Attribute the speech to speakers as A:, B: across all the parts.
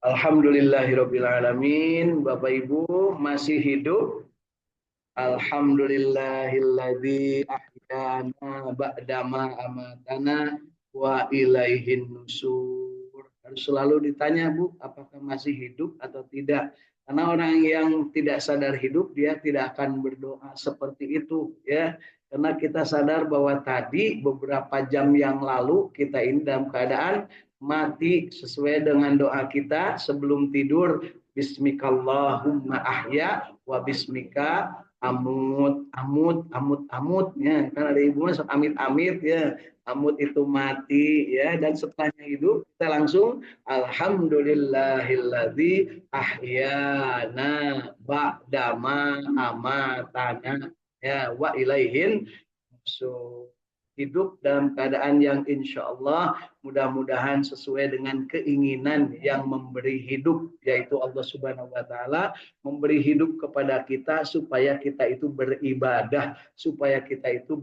A: Alhamdulillahirabbil alamin. Bapak Ibu masih hidup. Alhamdulillahilladzi ahyana ba'dama amatana wa ilaihin nusur. Harus selalu ditanya, Bu, apakah masih hidup atau tidak? Karena orang yang tidak sadar hidup, dia tidak akan berdoa seperti itu, ya. Karena kita sadar bahwa tadi beberapa jam yang lalu kita ini dalam keadaan mati sesuai dengan doa kita sebelum tidur. Bismikallahumma ahya wa bismika amut ya, kan ada ibu masuk amit ya, amut itu mati ya, dan setelahnya hidup kita langsung alhamdulillahilladzi ahyana ba'dama amatana ya wa ilaihin nusur. Hidup dalam keadaan yang insya Allah mudah-mudahan sesuai dengan keinginan yang memberi hidup, yaitu Allah Subhanahu wa Ta'ala, memberi hidup kepada kita supaya kita itu beribadah, supaya kita itu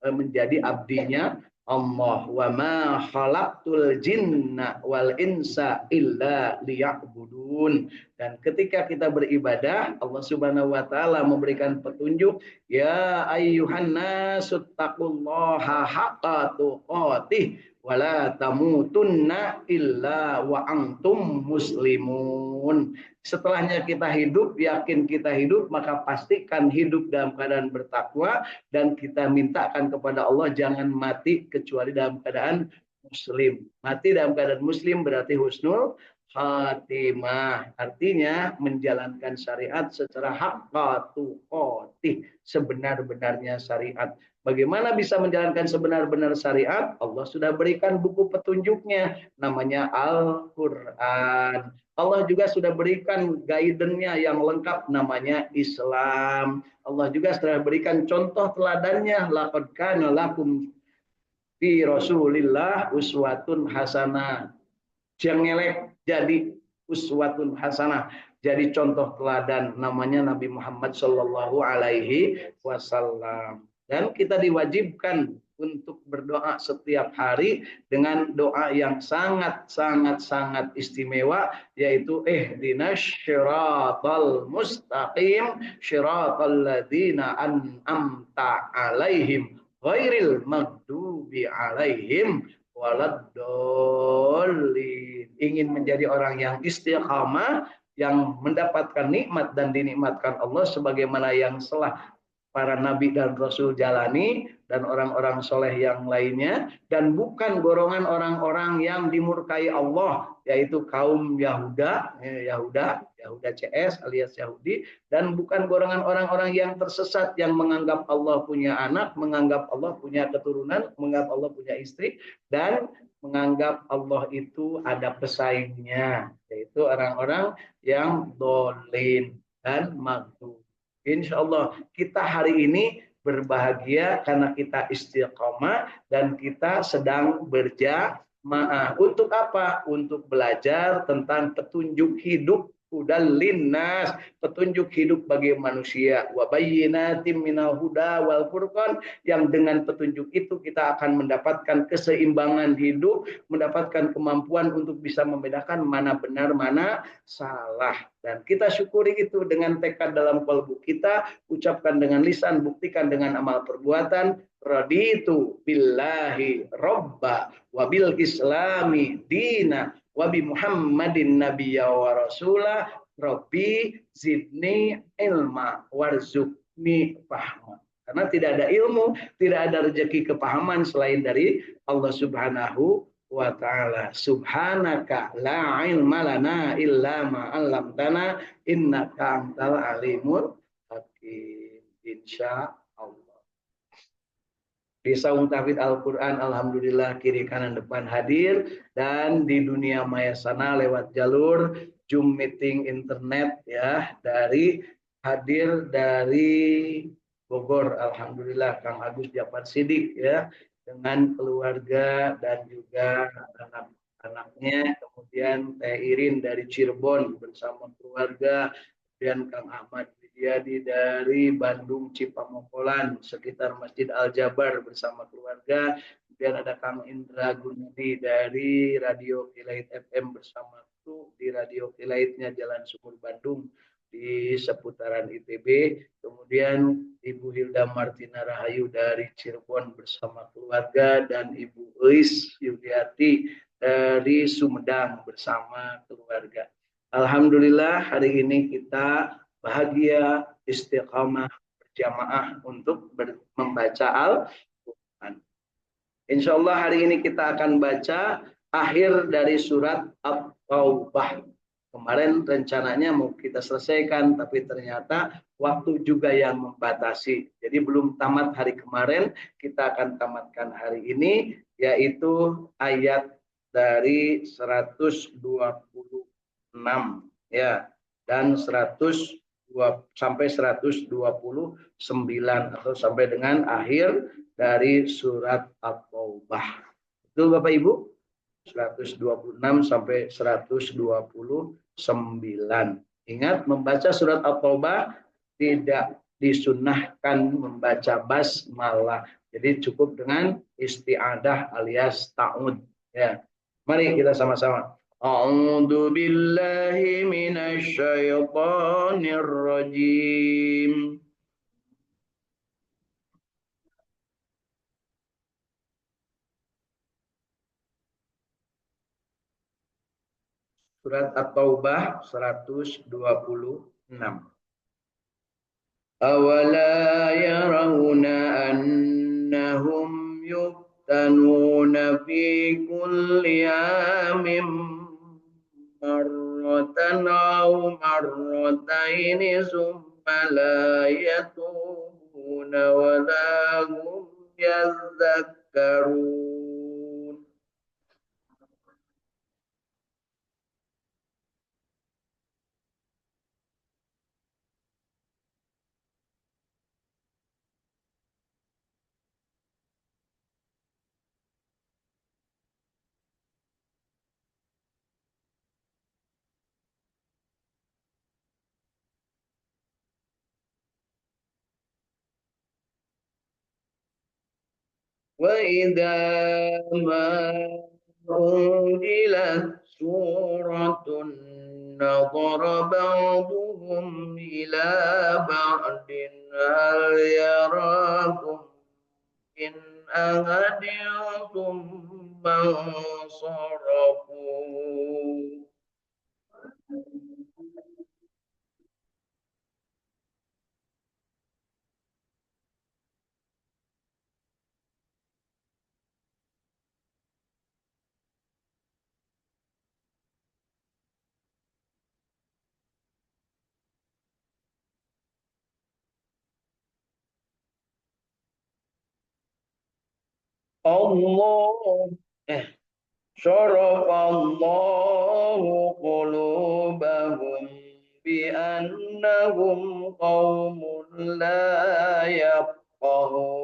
A: menjadi abdinya Allah. Wa ma khalaqtul jinna wal insa illa liya'budun. Dan ketika kita beribadah, Allah Subhanahu wa taala memberikan petunjuk, ya ayyuhan nasu taqullaha haqqa tuqatih wala tamutunna illa wa antum muslimun. Setelahnya kita hidup, yakin kita hidup, maka pastikan hidup dalam keadaan bertakwa, dan kita mintakan kepada Allah jangan mati kecuali dalam keadaan muslim. Mati dalam keadaan muslim berarti husnul khatimah, artinya menjalankan syariat secara haqqatu qatih, sebenar-benarnya syariat. Bagaimana bisa menjalankan sebenar-benar syariat? Allah sudah berikan buku petunjuknya, namanya Al-Quran. Allah juga sudah berikan guidance-nya yang lengkap, namanya Islam. Allah juga sudah berikan contoh teladannya, laqad kana lakum fi Rasulillah uswatun hasanah. Jengelek jadi uswatun hasanah, jadi contoh teladan, namanya Nabi Muhammad Shallallahu Alaihi Wasallam. Dan kita diwajibkan untuk berdoa setiap hari dengan doa yang sangat istimewa, yaitu ihdinas syiratal mustaqim syiratal ladzina an'amta alaihim ghairil maghdubi alaihim waladdallin. Ingin menjadi orang yang istiqamah, yang mendapatkan nikmat dan dinikmatkan Allah sebagaimana yang telah para nabi dan rasul jalani, dan orang-orang soleh yang lainnya, dan bukan golongan orang-orang yang dimurkai Allah, yaitu kaum Yahuda CS alias Yahudi, dan bukan golongan orang-orang yang tersesat yang menganggap Allah punya anak, menganggap Allah punya keturunan, menganggap Allah punya istri, dan menganggap Allah itu ada pesaingnya, yaitu orang-orang yang dolin dan maghdub. Insya Allah kita hari ini berbahagia karena kita istiqomah dan kita sedang berjamaah. Untuk apa? Untuk belajar tentang petunjuk hidup hudal linnas, petunjuk hidup bagi manusia, wa bayyinatim minal huda wal furqan, yang dengan petunjuk itu kita akan mendapatkan keseimbangan hidup, mendapatkan kemampuan untuk bisa membedakan mana benar mana salah. Dan kita syukuri itu dengan tekad dalam kalbu kita, ucapkan dengan lisan, buktikan dengan amal perbuatan. Raditu billahi robba wabil islami dina wabi Muhammadin nabiyya wa rasulah rabbi zidni ilma warzuqni fahma. Karena tidak ada ilmu, tidak ada rezeki kepahaman selain dari Allah Subhanahu wa ta'ala. Subhanaka la ilma lana illa ma 'allamtana innaka antal alimul hakim. Insya Allah. Di Saung Tahfidz Al-Quran, alhamdulillah kiri kanan depan hadir, dan di dunia maya sana lewat jalur Zoom meeting internet ya, dari hadir dari Bogor, alhamdulillah Kang Agus Jafar Sidik ya, dengan keluarga dan juga anak-anaknya, kemudian Teh Irin dari Cirebon bersama keluarga, dan Kang Ahmad Widyadi dari Bandung Cipamokolan sekitar Masjid Al Jabar bersama keluarga, kemudian ada Kang Indra Gunadi dari Radio Kilait FM bersama kru di Radio Kilaitnya Jalan Sumur Bandung di seputaran ITB, kemudian Ibu Hilda Martina Rahayu dari Cirebon bersama keluarga, dan Ibu Eis Yudiati dari Sumedang bersama keluarga. Alhamdulillah hari ini kita bahagia istiqamah berjamaah untuk membaca Al-Quran. Insya Allah hari ini kita akan baca akhir dari surat At-Taubah. Kemarin rencananya mau kita selesaikan, tapi ternyata waktu juga yang membatasi. Jadi belum tamat hari kemarin, kita akan tamatkan hari ini, yaitu ayat dari 126 ya, dan 102 sampai 129 atau sampai dengan akhir dari surat At-Taubah. Betul Bapak Ibu? 126 sampai 129. Ingat, membaca surat At-Taubah tidak disunahkan membaca basmalah. Jadi cukup dengan isti'adah alias ta'ud. Ya. Mari kita sama-sama. A'udzu billahi minasy syaithanir rajim. Surat At-Taubah 126. Awala yarawna annahum yuftanuna fi kulli amin marratan aw marrataini summa la yatubuna wa la hum yadhakkarun. وإذا ما أنزلت سورة نظر بعضهم إلى بعض هل يراكم من أحد ثم انصرفوا. Allah syaraf Allahu qulubahum bi annahum qaumun la yafqahun.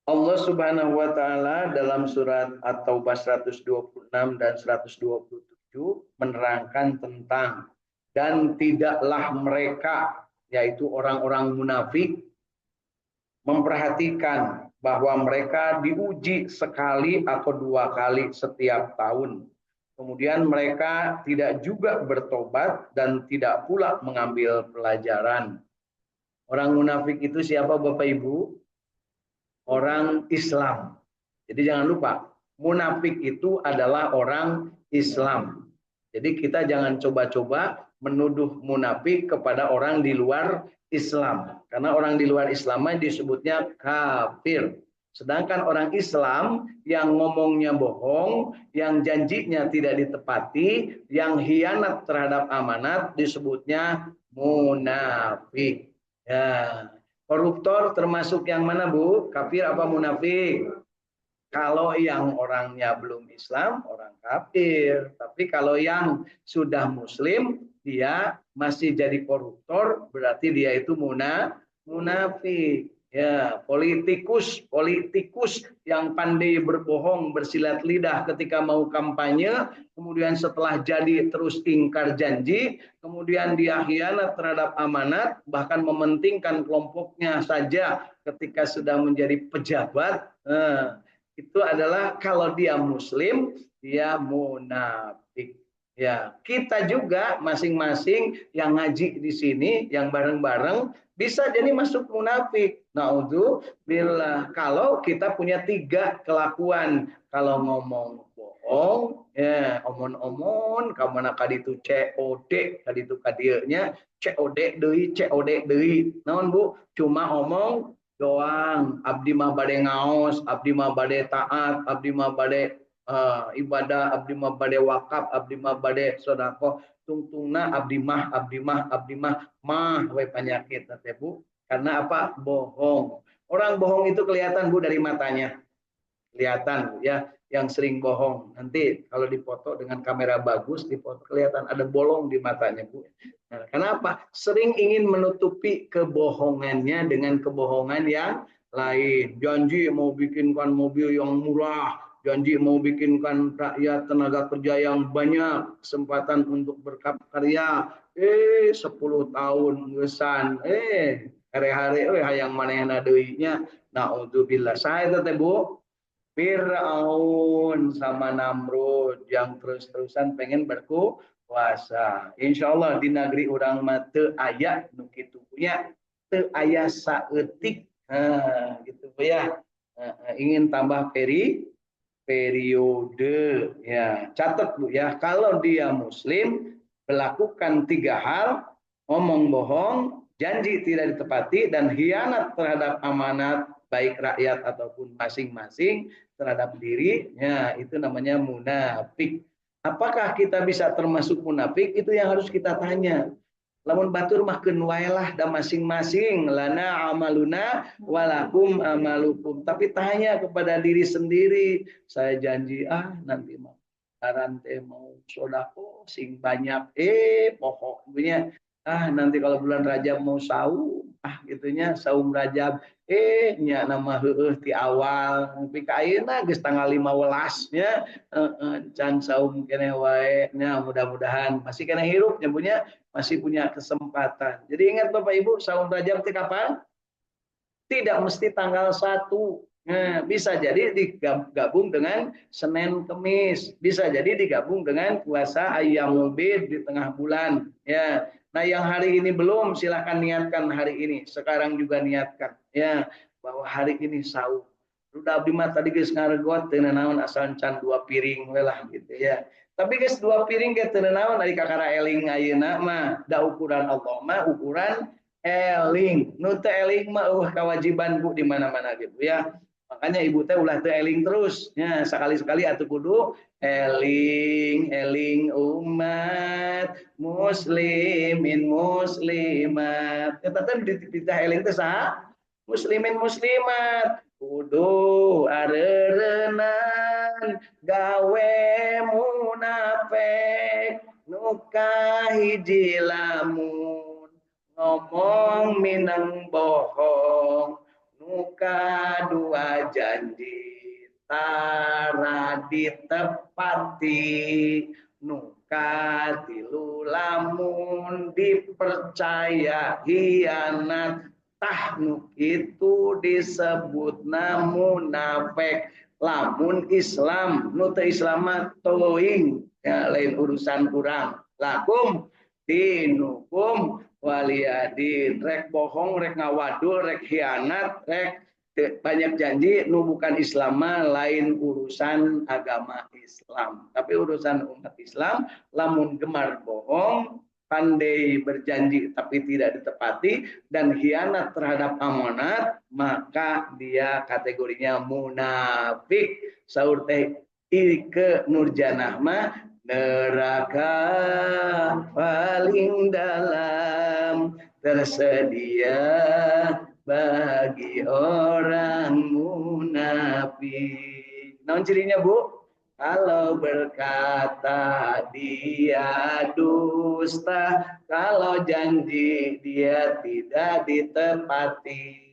A: Allah Subhanahu wa taala dalam surat At-Taubah 126 dan 127 menerangkan tentang dan tidaklah mereka, yaitu orang-orang munafik, memperhatikan bahwa mereka diuji sekali atau dua kali setiap tahun. Kemudian mereka tidak juga bertobat dan tidak pula mengambil pelajaran. Orang munafik itu siapa Bapak Ibu? Orang Islam. Jadi jangan lupa, munafik itu adalah orang Islam. Jadi kita jangan coba-coba menuduh munafik kepada orang di luar Islam. Karena orang di luar Islam disebutnya kafir. Sedangkan orang Islam yang ngomongnya bohong, yang janjinya tidak ditepati, yang hianat terhadap amanat disebutnya munafik. Ya. Koruptor termasuk yang mana Bu? Kafir apa munafik? Kalau yang orangnya belum Islam, orang kafir. Tapi kalau yang sudah Muslim, dia masih jadi koruptor, berarti dia itu munafik. Ya, politikus yang pandai berbohong, bersilat lidah ketika mau kampanye, kemudian setelah jadi terus ingkar janji, kemudian dia khianat terhadap amanat, bahkan mementingkan kelompoknya saja ketika sudah menjadi pejabat. Itu adalah kalau dia muslim, dia munafik. Ya, kita juga masing-masing yang ngaji di sini, yang bareng-bareng bisa jadi masuk munafik. Naudzubillah. Kalau kita punya 3 kelakuan, kalau ngomong bohong, ya omon-omon, kamu nak kadi itu COD, kadi itu kadieunya COD deui, COD deui. Naon Bu? Cuma omong doang. Abdi mah bade ngaos, abdi mah bade taat, abdi mah bade ibadah, abdi mah bade wakaf, abdi mah bade sedekah. Tungtungna abdi mah we penyakit teh Bu. Karena apa? Bohong. Orang bohong itu kelihatan Bu dari matanya. Kelihatan Bu ya, yang sering bohong. Nanti kalau dipoto dengan kamera bagus, dipoto kelihatan ada bolong di matanya Bu. Nah, kenapa? Sering ingin menutupi kebohongannya dengan kebohongan yang lain. Janji mau bikinkan mobil yang murah, janji mau bikinkan rakyat tenaga kerja yang banyak, kesempatan untuk berkarya. 10 tahun ngesan, hari-hari hayang manehna deuinya. Naudzubillah. Saya teh Bu, Fir'aun sama Namrud yang terus-terusan pengen berkuasa. Insya Allah di negeri orang mate ayat nu kitu punya, teu aya saeutik. Gitu Bu ya. Ingin tambah periode ya. Catat Bu ya, kalau dia muslim melakukan 3 hal: ngomong bohong, janji tidak ditepati, dan khianat terhadap amanat baik rakyat ataupun masing-masing terhadap diri, ya itu namanya munafik. Apakah kita bisa termasuk munafik? Itu yang harus kita tanya. Lamun batur mah keun wae lah da masing-masing, lana amaluna walakum amalukum. Tapi tanya kepada diri sendiri, saya janji nanti mau teh mau sodako sing banyak, pokoknya nanti kalau bulan Rajab mau saum, gitunya saum Rajab, nya nama heueuh ti awal nepi ka ayeuna geus tanggal 15 nya, can saum keneh wae nya, mudah-mudahan masih kena hirup nya punya, masih punya kesempatan. Jadi ingat Bapak Ibu, saum Rajab ti kapan? Tidak mesti tanggal 1. Nah, bisa jadi digabung dengan Senin Kemis, bisa jadi digabung dengan puasa Ayyamul Bid di tengah bulan. Ya, nah yang hari ini belum, silahkan niatkan hari ini. Sekarang juga niatkan, ya, bahwa hari ini sahur. Udah abdi mah tadi geus ngaregot teu naon asal can 2 piring we lah gitu ya. Tapi geus 2 piring ge teu naon ari kakara eling ayeuna mah, da ukuran Allah mah ukuran eling. Nu teu eling mah kewajiban Bu di mana-mana gitu ya. Makanya ibu teh ulah teu eling terus. Ya, sekali-sekali atuh kudu eling umat muslimin muslimat. Eta teh dititah eling teh saha? Muslimin muslimat. Kudu areureunan gawe munafik nu kahiji lamun ngomong minang bohong, nuka 2 janji tara ditepati, nuka 3 lamun dipercaya hianat, nu itu disebut munafik. Lamun Islam nu teu Islam teuing ya, lain urusan kurang. Lakum dinukum waliyadin, rek bohong, rek ngawadul, rek khianat, rek banyak janji nu bukan Islam lain urusan agama Islam. Tapi urusan umat Islam lamun gemar bohong, pandai berjanji tapi tidak ditepati, dan khianat terhadap amanat, maka dia kategorinya munafik. Saur teh Ike Nurjanah mah neraka paling dalam tersedia bagi orang munafik. Naon cirinya Bu? Kalau berkata dia dusta, kalau janji dia tidak ditepati.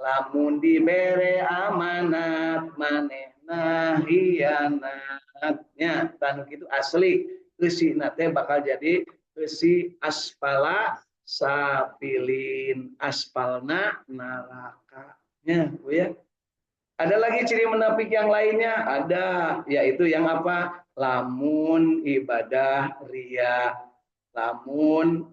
A: lamun dibere amanat manehna hianatnya tanu kitu asli eusina teh bakal jadi eusi aspala sapilin aspalna neraka nya Bu ya. Ada lagi ciri munafik yang lainnya, ada yaitu yang apa? Lamun ibadah ria, lamun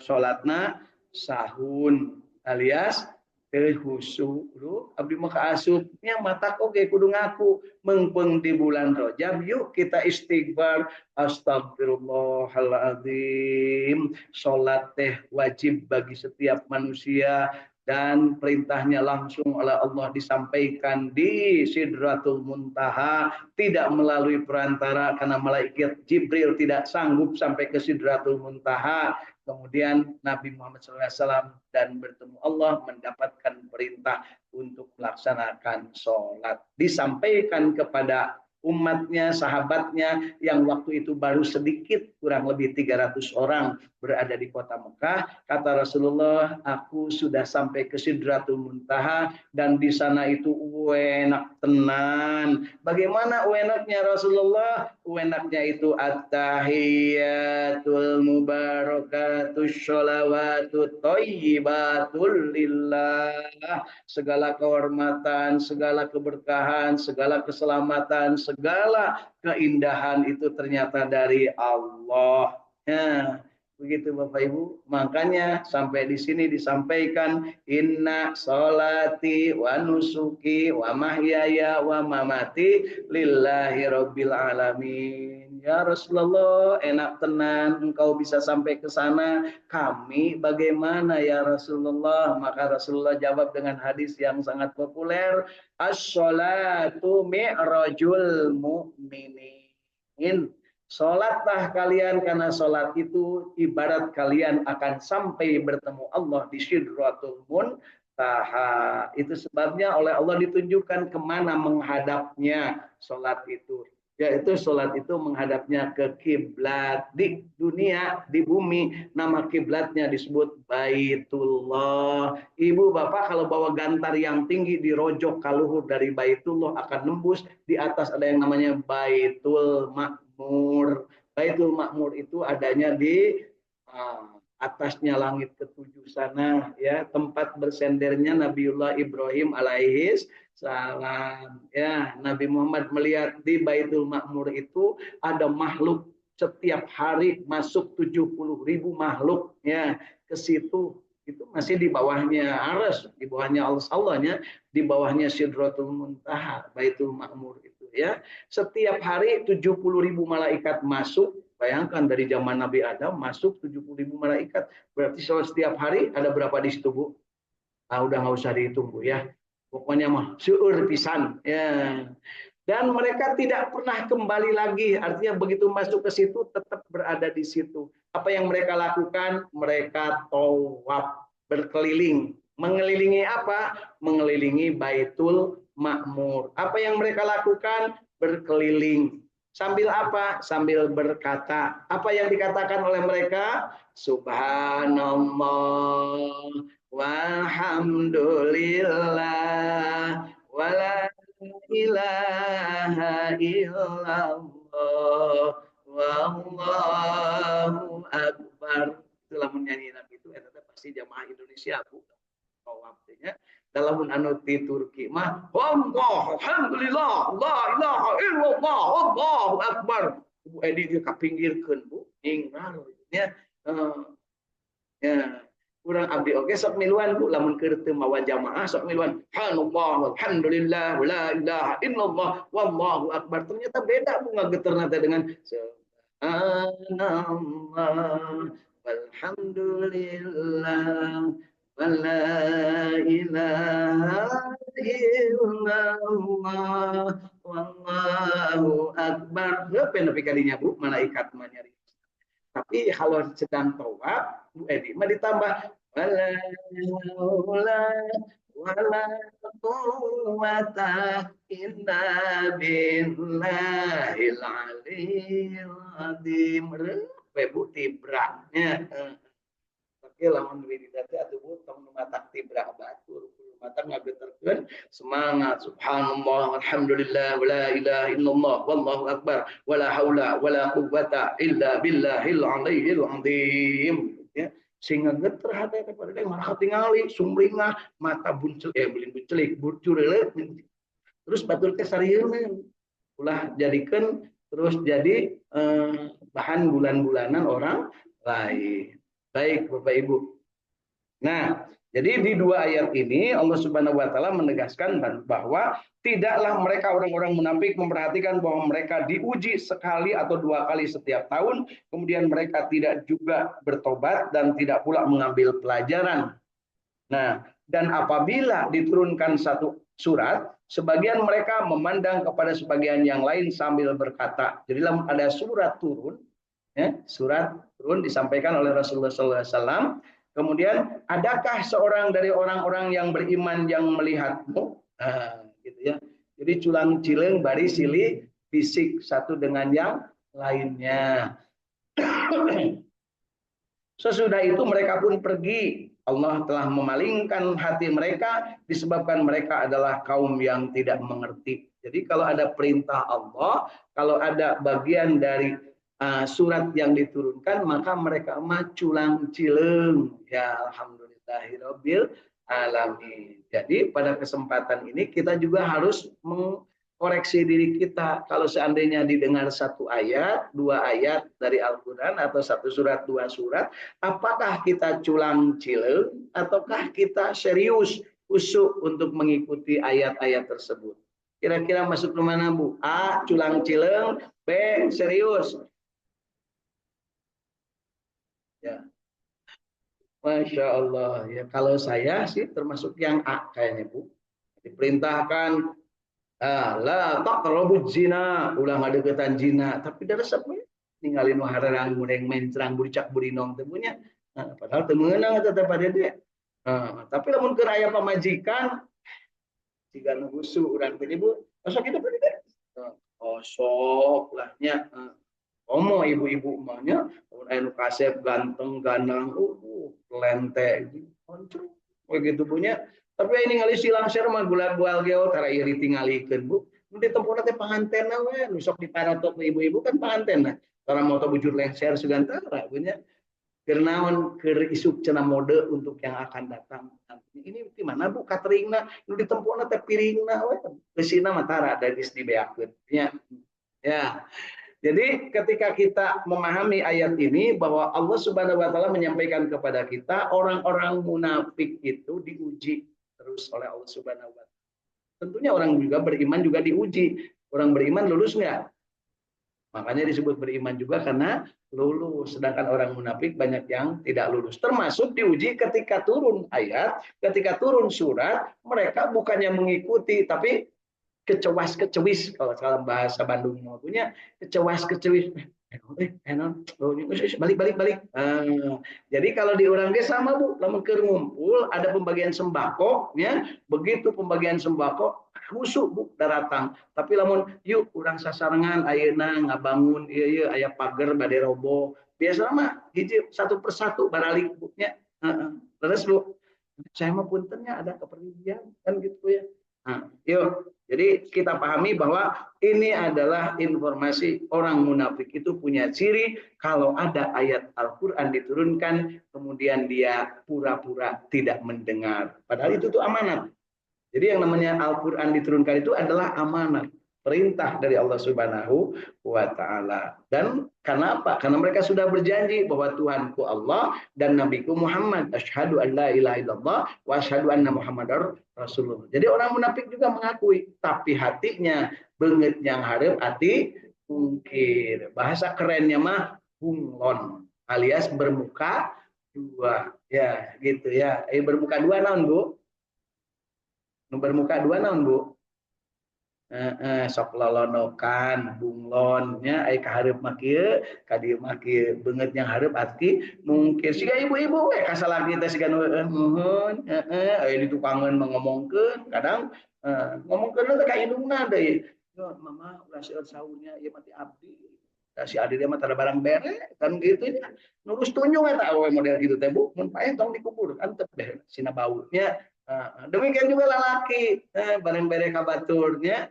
A: sholatna sahun alias teu husu lu abdi mah kaasup nya matak oge kudu ngaku mengpeng di bulan Rajab yuk kita istighfar astagfirullahaladzim. Sholat teh wajib bagi setiap manusia dan perintahnya langsung oleh Allah disampaikan di Sidratul Muntaha, tidak melalui perantara karena malaikat Jibril tidak sanggup sampai ke Sidratul Muntaha. Kemudian Nabi Muhammad SAW dan bertemu Allah mendapatkan perintah untuk melaksanakan sholat. Disampaikan kepada umatnya, sahabatnya yang waktu itu baru sedikit, kurang lebih 300 orang berada di kota Mekah. Kata Rasulullah, aku sudah sampai ke Sidratul Muntaha dan di sana itu enak tenan. Bagaimana enaknya Rasulullah? Enaknya itu at-tahiyatul mubarakatus sholawatut thayyibatul lillah. Segala kehormatan, segala keberkahan, segala keselamatan, segala keindahan itu ternyata dari Allah. Ya, begitu Bapak Ibu. Makanya sampai di sini disampaikan inna sholati wa nusuki wa mahyaya wa mamati lillahi rabbil alamin. Ya Rasulullah, enak tenan engkau bisa sampai ke sana. Kami bagaimana ya Rasulullah? Maka Rasulullah jawab dengan hadis yang sangat populer, as-sholatu mi'rajul mu'minin. Sholatlah kalian karena sholat itu ibarat kalian akan sampai bertemu Allah di Sidratul Muntaha. Itu sebabnya oleh Allah ditunjukkan kemana menghadapnya sholat itu. Yaitu sholat itu menghadapnya ke kiblat. Di dunia, di bumi, nama kiblatnya disebut Baitullah. Ibu bapak kalau bawa gantar yang tinggi dirojok kaluhur dari Baitullah akan nembus. Di atas ada yang namanya Baitul Makmur. Baitul Makmur itu adanya di atasnya langit ketujuh sana, ya, tempat bersendernya Nabiullah Ibrahim alaihis salam. Ya, Nabi Muhammad melihat di Baitul Makmur itu ada makhluk setiap hari masuk 70.000 makhluk, ya, ke situ. Itu masih di bawahnya Arsy, di bawahnya Allahnya, di bawahnya Sidratul Muntaha, Baitul Makmur itu, ya. Setiap hari 70.000 malaikat masuk. Bayangkan dari zaman Nabi Adam masuk 70.000 malaikat. Berarti setiap hari ada berapa di situ, Bu? Udah nggak usah dihitung, Bu, ya. Pokoknya mah seueur pisan. Ya. Dan mereka tidak pernah kembali lagi. Artinya begitu masuk ke situ tetap berada di situ. Apa yang mereka lakukan? Mereka tawaf, berkeliling. Mengelilingi apa? Mengelilingi Baitul Makmur. Apa yang mereka lakukan? Berkeliling. Sambil apa? Sambil berkata. Apa yang dikatakan oleh mereka? Subhanallah walhamdulillah wala ilaha illallah wallahu akbar. Itulah menyanyi lagu itu eta pasti jamaah Indonesia Bu. Waktunya dalam anu di Turki mah Allah alhamdulillah la ilaha illallah Allahu akbar. Bu Edi dia kapinggirkeun Bu ingrar ya. Ya kurang abdi oke sok miluan Bu lamun keur teu mawa jamaah sok miluan subhanallah walhamdulillah wala ilaha illallah wallahu akbar. Ternyata beda Bu ngageterna teh dengan subhanallah walhamdulillah wala ilaha illallah wallahu akbar. Berapa nepi kadinya Bu malaikat mah nyari. Tapi kalau sedang tawaf, Bu Edi mah ditambah wala wala quwwata illa billahil aliyil azim. Bu tibraknya. Tapi lamun duit teh atuh Bu tong nu matak tibrak batur mata ngageterkeun semangat subhanallah alhamdulillah wala ilaha illallah wallahu akbar wala haula wala quwwata illa billahil aliyil azim ya sehingga geter hati kepada dia marah tingali sumringah mata buncel belin buncelik bucur terus batur teh sarieun ulah jadikan terus jadi bahan bulan-bulanan orang lain. Baik Bapak Ibu. Nah, jadi di dua ayat ini Allah Subhanahu wa taala menegaskan bahwa tidaklah mereka orang-orang munafik memperhatikan bahwa mereka diuji sekali atau dua kali setiap tahun, kemudian mereka tidak juga bertobat dan tidak pula mengambil pelajaran. Nah, dan apabila diturunkan satu surat, sebagian mereka memandang kepada sebagian yang lain sambil berkata. Jadi ada surat turun, ya, surat turun disampaikan oleh Rasulullah SAW. Kemudian, adakah seorang dari orang-orang yang beriman yang melihatmu? Nah, gitu ya. Jadi culang cileng bari silih fisik satu dengan yang lainnya. Sesudah itu mereka pun pergi. Allah telah memalingkan hati mereka disebabkan mereka adalah kaum yang tidak mengerti. Jadi kalau ada perintah Allah, kalau ada bagian dari surat yang diturunkan, maka mereka culang cileng. Ya alhamdulillahirabbil alamin. Jadi pada kesempatan ini kita juga harus koreksi diri kita. Kalau seandainya didengar satu ayat, dua ayat dari Al-Quran atau satu surat, dua surat, apakah kita culang cileng ataukah kita serius usuk untuk mengikuti ayat-ayat tersebut? Kira-kira masuk ke mana, Bu? A. Culang cileng, B. Serius. Ya. Masya Allah. Ya, kalau saya sih termasuk yang A kayaknya, Bu. Diperintahkan la taqrabuz zina, ulah ngadeukeutan zina, tapi da resep we ninggalin harerang mureng mencrang buricak burinong teh punya. Padahal teu meunang eta teh padede. Tapi lamun keur aya pamajikan siga nu husu urang teh Ibu, sok kitu padede. Sok lah nya. Omo ibu-ibu mahnya, lamun aya nu kasep ganteng ganang, lente oncung begitu punya. Tapi ini ngali silang share mah gula-gula geo tara ieu ditingalikeun Bu. Nu ditempona teh pangantenna we, nu sok diparatok ibu-ibu kan pangantenna. Tara moto bujur lengser sugantara punya. Keur naon keur isuk cenah mode untuk yang akan datang. Ini di mana Bu cateringna? Nu ditempona teh piringna we. Beusina mah tara da geus dibeakeun. Ya. Jadi ketika kita memahami ayat ini bahwa Allah Subhanahu wa taala menyampaikan kepada kita orang-orang munafik itu diuji terus oleh Allah Subhanahu wa taala. Tentunya orang juga beriman juga diuji. Orang beriman lulus enggak? Makanya disebut beriman juga karena lulus. Sedangkan orang munafik banyak yang tidak lulus. Termasuk diuji ketika turun ayat, ketika turun surat, mereka bukannya mengikuti tapi kecewas-kecewis kalau dalam bahasa Bandung punya kecewas-kecewis balik. Jadi kalau di orang ge sama Bu, lamun keur ngumpul ada pembagian sembako ya, begitu pembagian sembako khusuk Bu daratang. Tapi lamun yuk urang sasarengan ayeuna ngabangun ieu aya pager bade roboh. Biasa mah hiji satu persatu baralik Bu nya. Terus Bu, saya mah puntennya ada kepergian kan gitu ya. Yuk, jadi kita pahami bahwa ini adalah informasi orang munafik itu punya ciri kalau ada ayat Al-Quran diturunkan, kemudian dia pura-pura tidak mendengar. Padahal itu tuh amanat. Jadi yang namanya Al-Quran diturunkan itu adalah amanat. Perintah dari Allah Subhanahu wa taala. Dan karena apa? Karena mereka sudah berjanji bahwa Tuhanku Allah dan Nabiku Muhammad. Asyhadu an la ilaha illallah wa asyhadu anna Muhammadar Rasulullah. Jadi orang munafik juga mengakui, tapi hatinya beungeut yang hareup hati mungkir. Bahasa kerennya mah bunglon alias bermuka dua. Ya, gitu ya. Bermuka dua naon, Bu? Bermuka dua naon, Bu? Sok lolonokan bunglonnya ai ka hareup mah kieu ka dieu mah kieu beungeut yang hareup arti mungkin siga ibu-ibu we kasalaki teh siga nuhun aya ditukangeun ngomongkeun kadang ngomongkeun teh ka indungna deui mama ulah seueur saurnya ieu mah ti abdi da si adi dia mah tada barang bere kan gitu nya nurus tunjung eta we model kitu teh Bu mun paeh tong dikubur kan teu sina baunya Demikian juga lelaki, bareng bere kabaturnya,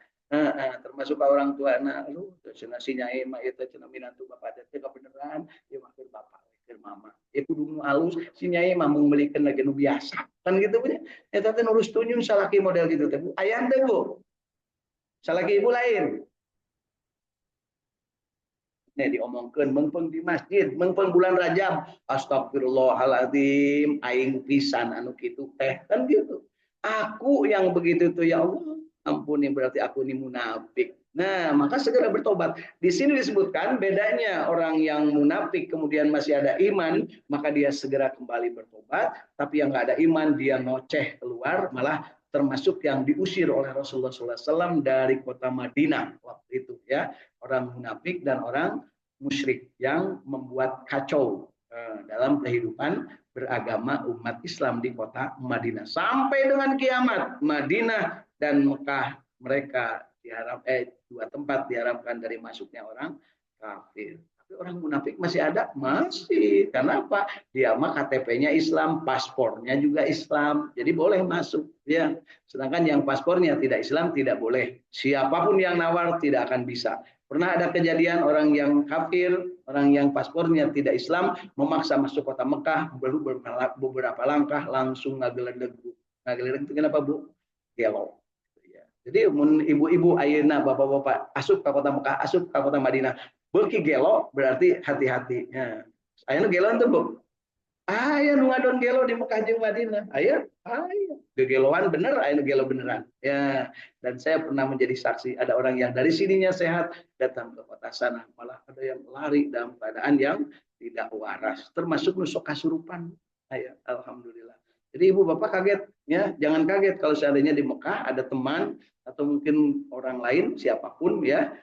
A: termasuk orang tua. Nah, lu cenah si nyai mah itu cenah minantu bapak teh kebenaran, ya mah keur bapak, keur mama. Ya kudu alus, si nyai mah mau belikan lagi nu biasa, kan gitu punya. Eta teh nurus tunjung salaki model gitu teh. Aya teh Bu, salaki ibu lain. Nih diomongkan mengpeng di masjid, mengpeng bulan Rajab, astagfirullahaladzim, aing pisan anu kitu teh, kan gitu. Aku yang begitu tuh ya Allah, ampuni berarti aku ini munafik. Nah, maka segera bertobat. Di sini disebutkan bedanya orang yang munafik kemudian masih ada iman, maka dia segera kembali bertobat. Tapi yang nggak ada iman, dia noceh keluar, malah termasuk yang diusir oleh Rasulullah SAW dari kota Madinah waktu itu ya, orang munafik dan orang musyrik yang membuat kacau dalam kehidupan beragama umat Islam di kota Madinah sampai dengan kiamat. Madinah dan Mekah mereka dua tempat diharapkan dari masuknya orang kafir. Tapi orang munafik masih ada, masih. Kenapa? Dia mah KTP-nya Islam, paspornya juga Islam, jadi boleh masuk. Ya, sedangkan yang paspornya tidak Islam tidak boleh. Siapapun yang nawar tidak akan bisa. Pernah ada kejadian orang yang kafir, orang yang paspornya tidak Islam, memaksa masuk kota Mekah, baru beberapa langkah langsung ngageledeg. Ngageledeg itu kenapa Bu? Gelo. Jadi ibu-ibu ayeuna bapak-bapak asup ke kota Mekah, asup ke kota Madinah, beuki gelo berarti hati-hati. Ya. Ayeuna gelo itu Bu. Aya nu ngadon gelo di Mekah jeung Madinah. Aya, gegeloan bener, aya nu gelo beneran. Ya, dan saya pernah menjadi saksi ada orang yang dari sininya sehat datang ke kota sana, malah ada yang lari dalam keadaan yang tidak waras, termasuk nusuk kasurupan. Aya, alhamdulillah. Jadi ibu bapak kaget ya, jangan kaget kalau seandainya di Mekah ada teman atau mungkin orang lain siapapun ya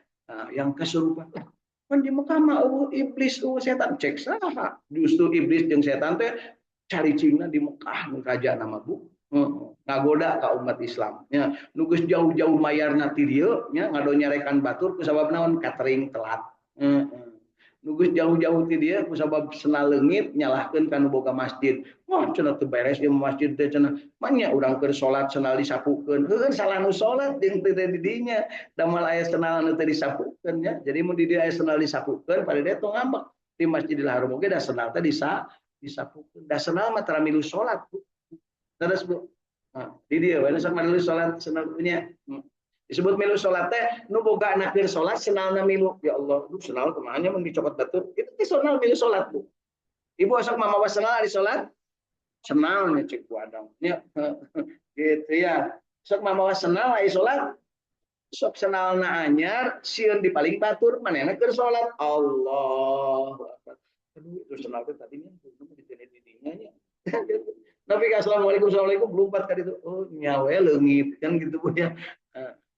A: yang kesurupan. Kan di Mekah mah iblis setan cek saha. Justru iblis jeung setan teh cari cingna di Mekah raja nama Bu. Ngagoda ka umat Islam nya nu geus jauh-jauh mayarna ti dieu nya ngado nyarekan batur ku sabab naon catering telat. Nu geus jauh-jauh ti dieu ku sabab sena leungit nyalahkeun ka nu boga masjid. Wah cenah teu beres di masjid teh cenah. Manya urang keur salat senal disapukeun. Heuh salah nu salat jeung teu di dinya. Damal aya senal nu teu disapukeun nya. Jadi mun di dieu aya senal disapukeun pada dia tong ngambek di Masjidil Haram oge da senal teh disapukeun. Da senal mah tara milu salat. Terus Bu. Nah, di dieu we sama milu salat senal punya. Disebut milu sholat teh nu boga nakir sholat senalna milu. Ya Allah, lu senal kemana mun dicopot batur. Itu teh senal milu sholat Bu. Ibu asok mamawa senal di sholat. Senalnya cek wadang. Ya, gitu ya. Sok mamawa senal di sholat. Sok senalna anyar sieun di paling batur manehna keur sholat. Allah. Aduh, itu senal teh tadinya di dinya nya. Nabi assalamualaikum belum 4 kali itu. Oh, nyawe leungit kan gitu Bu ya.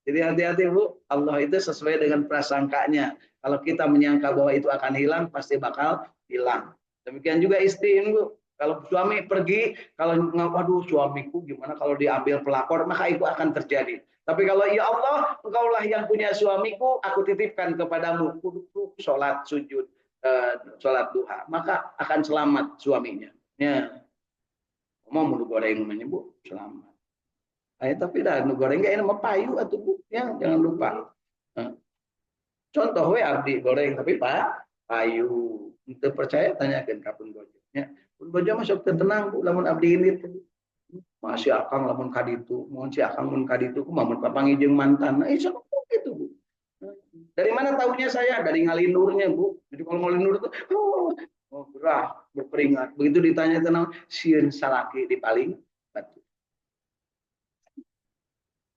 A: Jadi hati-hati Bu, Allah itu sesuai dengan prasangkanya. Kalau kita menyangka bahwa itu akan hilang, pasti bakal hilang. Demikian juga istri ini Bu. Kalau suami pergi, kalau waduh suamiku gimana kalau diambil pelakor, maka itu akan terjadi. Tapi kalau ya Allah, engkaulah yang punya suamiku, aku titipkan kepadamu, kudu sholat sujud, sholat duha, maka akan selamat suaminya. Ya, mau mulut goreng namanya Bu, selamat. Tapi dah nu goreng gak enak payu atau Bu ya, jangan lupa. Contoh we abdi goreng tapi Pak payu. Itu percaya tanyakan kapun gojeknya. Pun bojo masuk tenang Bu lamun abdi ini masih akang lamun kaditu, mohon si akang mun kaditu kumaha mun papangi jeung mantan. Nah, insya Allah gitu Bu. Dari mana tahunya saya? Dari ngalinurnya Bu. Jadi kalau ngalinur itu gerah berkeringat. Begitu ditanya tenang sieun salaki di paling batu.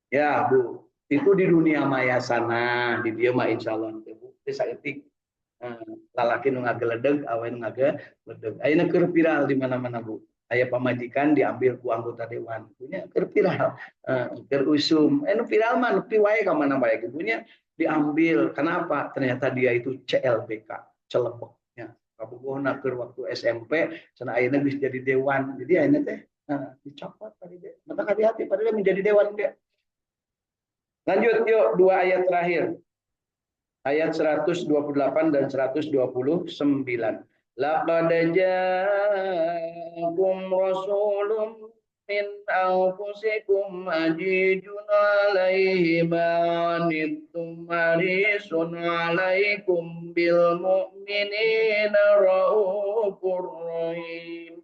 A: Ya Bu, itu di dunia maya sana, di dia mah insya Allah Bu. Itu saeutik lalaki nu ngageledeg, awe nu ngageledeg. Ayeuna keur viral di mana-mana Bu. Aya pamajikan diambil ku anggota dewan. Punya keur viral, keur usum. Nu viral mah nepi wae ka mana bae punya diambil. Kenapa? Ternyata dia itu CLBK, celepeknya. Kabogohna keur waktu SMP, cenah ayeuna geus jadi dewan. Jadi ayeuna teh dicopot tadi deh. Maka hati-hati pada dia menjadi dewan dia. Lanjut yuk, 2 ayat terakhir. Ayat 128 dan 129. Laqad ja'akum rasulun min anfusikum ajizun alaihi ma anittum harisun alaikum bil mu'minina raufur rahim.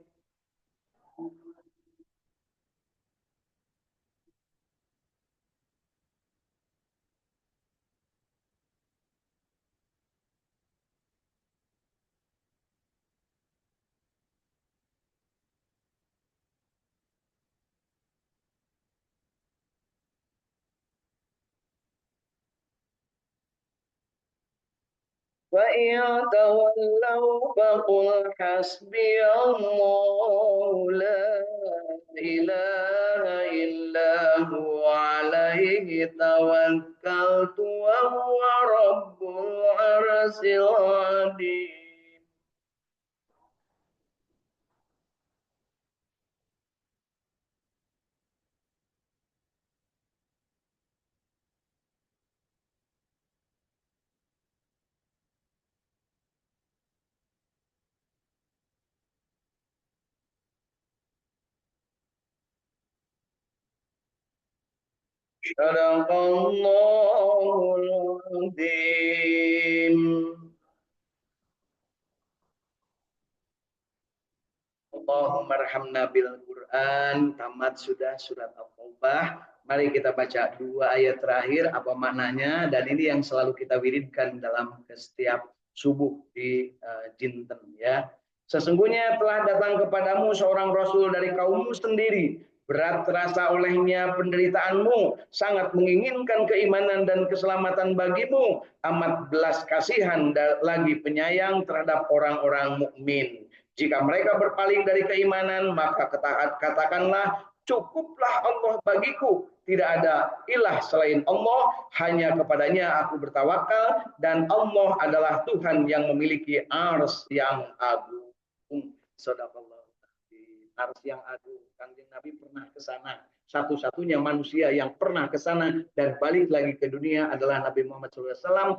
A: وإن تولوا فقل حسبي الله لا إله إلا هو عليه توكلت وهو رب العرش العظيم. صدق الله العظيم. Allahumma rahamna bil Quran. Tamat sudah surat At-Taubah. Mari kita baca dua ayat terakhir apa maknanya, dan ini yang selalu kita wiridkan dalam setiap subuh di jinten ya. Sesungguhnya telah datang kepadamu seorang rasul dari kaummu sendiri. Berat terasa olehnya penderitaanmu, sangat menginginkan keimanan dan keselamatan bagimu, amat belas kasihan lagi penyayang terhadap orang-orang mukmin. Jika mereka berpaling dari keimanan, maka katakanlah, cukuplah Allah bagiku. Tidak ada ilah selain Allah, hanya kepadanya aku bertawakal, dan Allah adalah Tuhan yang memiliki ars yang agung. Sadaqallah. Ars yang agung. Kanjeng Nabi pernah ke sana. Satu-satunya manusia yang pernah ke sana dan balik lagi ke dunia adalah Nabi Muhammad SAW.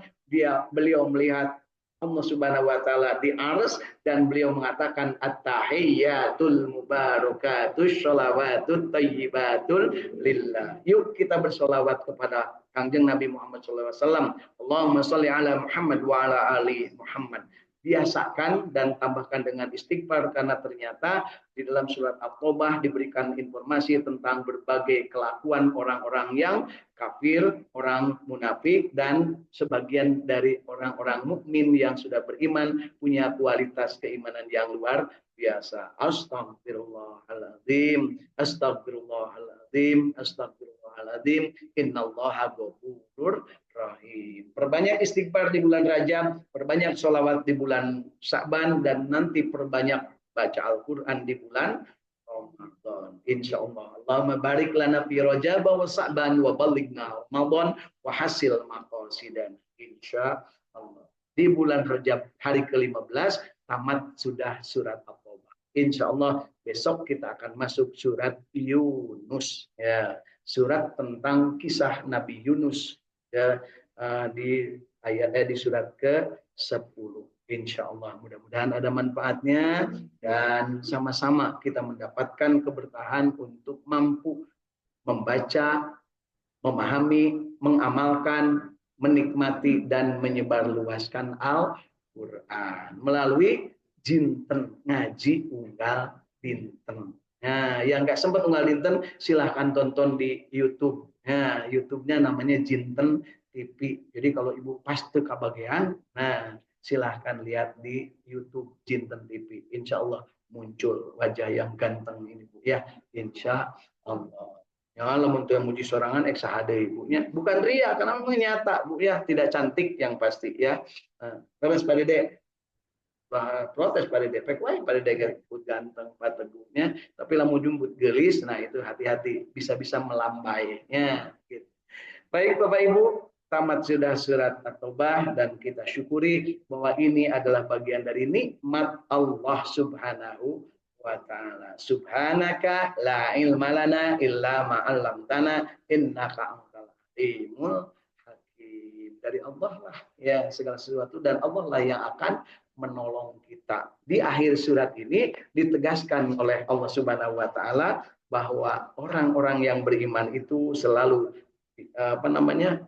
A: Beliau melihat Allah Subhanahu wa taala di ars, dan beliau mengatakan at-tahiyyatul mubarakatus sholawatut thayyibatul lillah. Yuk kita bersolawat kepada Kanjeng Nabi Muhammad SAW. Allahumma sholli ala Muhammad wa ala ali Muhammad. Biasakan dan tambahkan dengan istighfar, karena ternyata di dalam surat At-Taubah diberikan informasi tentang berbagai kelakuan orang-orang yang kafir, orang munafik, dan sebagian dari orang-orang mukmin yang sudah beriman punya kualitas keimanan yang luar biasa. Astagfirullahaladzim, astagfirullahaladzim, astagfirullahaladzim. Innallaha ghafurur rahim. Perbanyak istighfar di bulan Rajab, perbanyak sholawat di bulan Sya'ban, dan nanti perbanyak baca Al-Quran di bulan Ramadan. Insya Allah. Allahumma barik lana fi Rajab wa Sya'ban wa balighna Ramadan wa hasil maqasidan. Insya Allah. Di bulan Rajab hari ke-15 tamat sudah surat At-Taubah. Insya Allah besok kita akan masuk surat Yunus. Ya, surat tentang kisah Nabi Yunus. Ya, di di surat ke-10. Insya Allah mudah-mudahan ada manfaatnya, dan sama-sama kita mendapatkan keberkahan untuk mampu membaca, memahami, mengamalkan, menikmati, dan menyebarluaskan Al-Quran melalui jinten ngaji unggal dinten. Nah, yang nggak sempat unggal dinten silahkan tonton di YouTube. Nah, YouTube-nya namanya Jinten TV. Jadi kalau ibu pas tuh kebagian, nah silahkan lihat di YouTube Jinten TV. Insya Allah muncul wajah yang ganteng ini bu ya. Insya Allah. Ya kalau yang muji sorangan eksahade ibunya, bukan ria karena memang nyata bu ya, tidak cantik yang pasti ya. Terus Pak Dede protes pada defek, wah pada dagang ganteng pategunya, tapi lamu jumbut gelis, nah itu hati-hati bisa-bisa melambai ya. Gitu. Baik Bapak Ibu, tamat sudah surat At-Taubah, dan kita syukuri bahwa ini adalah bagian dari nikmat Allah Subhanahu wa taala. Subhanaka la ilma lana illa ma 'allamtana innaka antal alimul hakim. Dari Allah lah ya segala sesuatu, dan Allah lah yang akan menolong kita. Di akhir surat ini ditegaskan oleh Allah Subhanahu wa taala bahwa orang-orang yang beriman itu selalu mengatakan